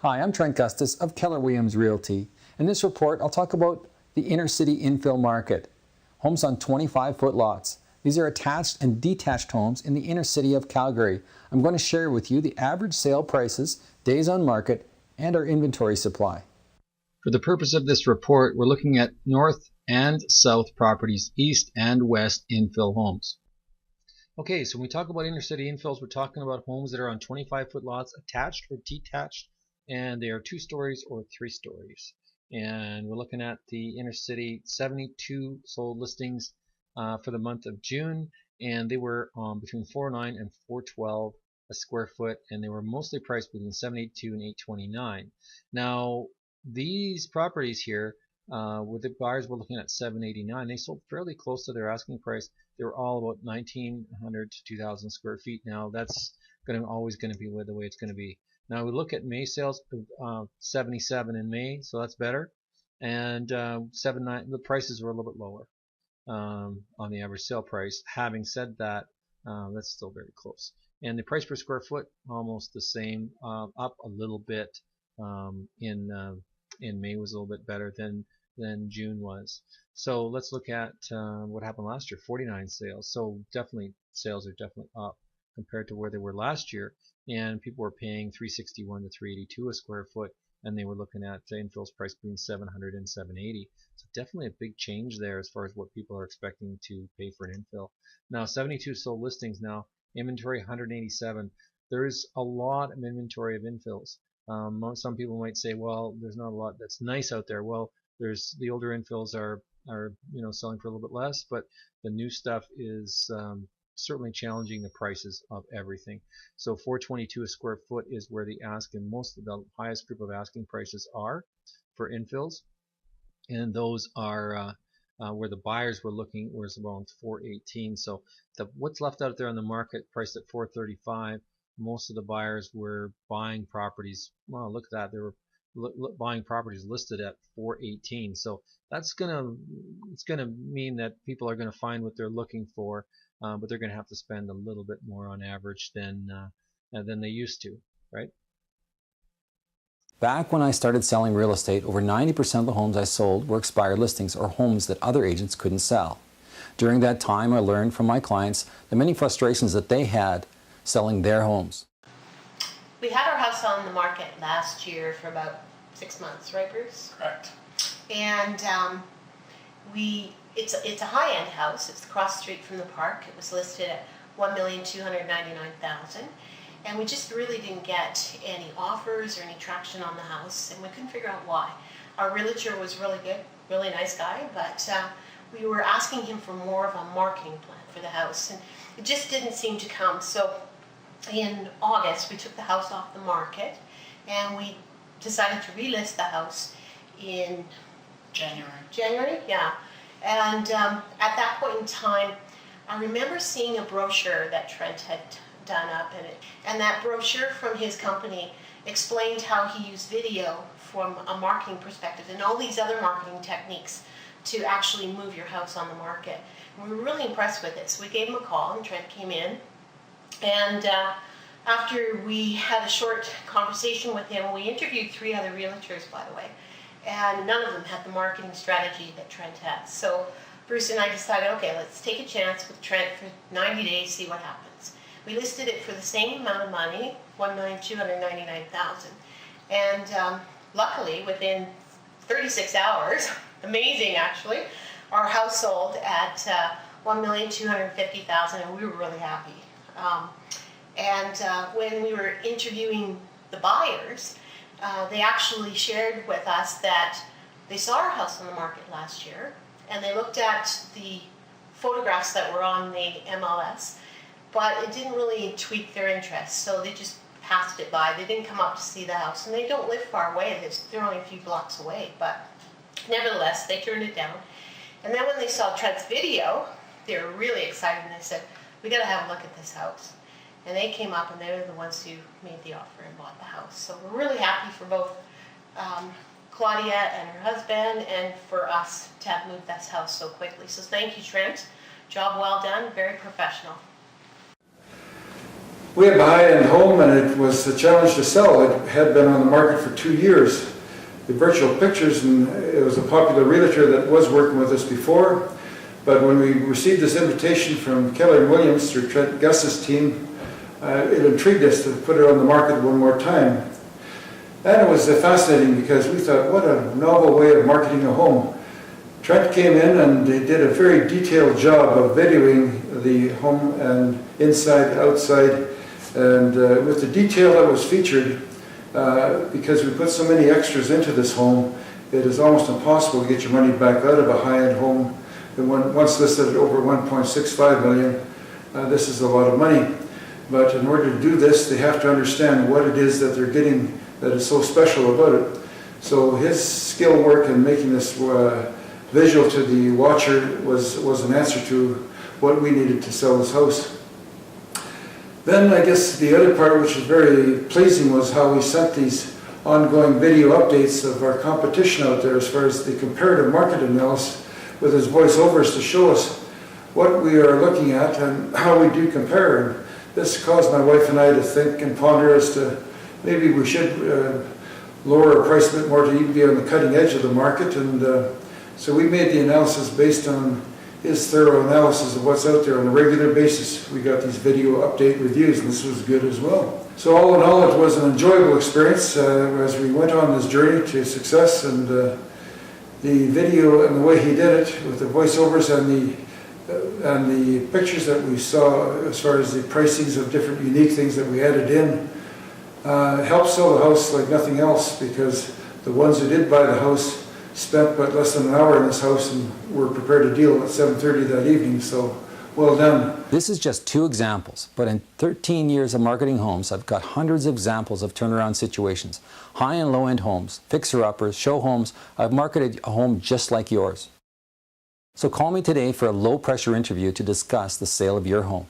Hi, I'm Trent Gustus of Keller Williams Realty. In this report, I'll talk about the inner city infill market. Homes on 25-foot lots. These are attached and detached homes in the inner city of Calgary. I'm going to share with you the average sale prices, days on market, and our inventory supply. For the purpose of this report, we're looking at north and south properties, east and west infill homes. Okay, so when we talk about inner city infills, we're talking about homes that are on 25-foot lots, attached or detached, and they are 2 stories or 3 stories. And we're looking at the inner city 72 sold listings for the month of June, and they were between $409 and $412 a square foot, and they were mostly priced between $782 and $829. Now, these properties here, with the buyers were looking at $789, they sold fairly close to their asking price. They were all about 1,900 to 2,000 square feet. Now, that's always going to be the way it's going to be. Now we look at May sales, 77 in May, so that's better. And 79, the prices were a little bit lower on the average sale price. Having said that, that's still very close. And the price per square foot almost the same, up a little bit. In May was a little bit better than June was. So let's look at what happened last year. 49 sales. So definitely sales are definitely up compared to where they were last year. And people were paying $361 to $382 a square foot, and they were looking at infills price between $700 and $780. So definitely a big change there as far as what people are expecting to pay for an infill. Now 72 sold listings now, inventory 187. There is a lot of inventory of infills. Some people might say, well, there's not a lot that's nice out there. Well, there's the older infills are selling for a little bit less, but the new stuff is certainly challenging the prices of everything. So $422 a square foot is where the asking, most of the highest group of asking prices are for infills, and those are where the buyers were looking was around $418. So what's left out there on the market priced at $435. Most of the buyers were buying properties. Well, look at that. They were buying properties listed at $418. So it's gonna mean that people are gonna find what they're looking for, but they're gonna have to spend a little bit more on average than they used to, right? Back when I started selling real estate, over 90% of the homes I sold were expired listings or homes that other agents couldn't sell. During that time, I learned from my clients the many frustrations that they had selling their homes. We had our house on the market last year for about 6 months, right, Bruce? Correct. And it's a high-end house. It's across the street from the park. It was listed at $1,299,000, and we just really didn't get any offers or any traction on the house, and we couldn't figure out why. Our realtor was really good, really nice guy, but we were asking him for more of a marketing plan for the house, and it just didn't seem to come. So in August, we took the house off the market, and we decided to relist the house in January, yeah. And at that point in time, I remember seeing a brochure that Trent had done up in it, and that brochure from his company explained how he used video from a marketing perspective and all these other marketing techniques to actually move your house on the market. And we were really impressed with it, so we gave him a call, and Trent came in. And after we had a short conversation with him, we interviewed 3 other realtors, by the way, and none of them had the marketing strategy that Trent has. So Bruce and I decided, okay, let's take a chance with Trent for 90 days, see what happens. We listed it for the same amount of money, $1,299,000, and luckily within 36 hours, amazing actually, our house sold at $1,250,000, and we were really happy. When we were interviewing the buyers, they actually shared with us that they saw our house on the market last year, and they looked at the photographs that were on the MLS, but it didn't really tweak their interest, so they just passed it by. They didn't come up to see the house, and they don't live far away. They're only a few blocks away, but nevertheless, they turned it down. And then when they saw Trent's video, they were really excited, and they said, we got to have a look at this house. And they came up, and they were the ones who made the offer and bought the house. So we're really happy for both Claudia and her husband, and for us to have moved this house so quickly. So thank you, Trent. Job well done, very professional. We have a high-end home, and it was a challenge to sell. It had been on the market for 2 years. The virtual pictures, and it was a popular realtor that was working with us before. But when we received this invitation from Keller & Williams through Trent Gustus' team, it intrigued us to put it on the market one more time. And it was fascinating because we thought, what a novel way of marketing a home. Trent came in and they did a very detailed job of videoing the home and inside, outside, and with the detail that was featured, because we put so many extras into this home, it is almost impossible to get your money back out of a high-end home. And once listed at over $1.65 million, this is a lot of money. But in order to do this, they have to understand what it is that they're getting that is so special about it. So his skill work in making this visual to the watcher was an answer to what we needed to sell this house. Then I guess the other part which was very pleasing was how we sent these ongoing video updates of our competition out there as far as the comparative market analysis with his voiceovers to show us what we are looking at and how we do compare. And this caused my wife and I to think and ponder as to maybe we should lower our price a bit more to even be on the cutting edge of the market. And so we made the analysis based on his thorough analysis of what's out there on a regular basis. We got these video update reviews, and this was good as well. So all in all, it was an enjoyable experience as we went on this journey to success. And the video and the way he did it with the voiceovers and the pictures that we saw as far as the pricings of different unique things that we added in helped sell the house like nothing else, because the ones who did buy the house spent but less than an hour in this house and were prepared to deal at 7:30 that evening. So well done. This is just 2 examples, but in 13 years of marketing homes, I've got hundreds of examples of turnaround situations. High and low-end homes, fixer-uppers, show homes. I've marketed a home just like yours. So call me today for a low-pressure interview to discuss the sale of your home.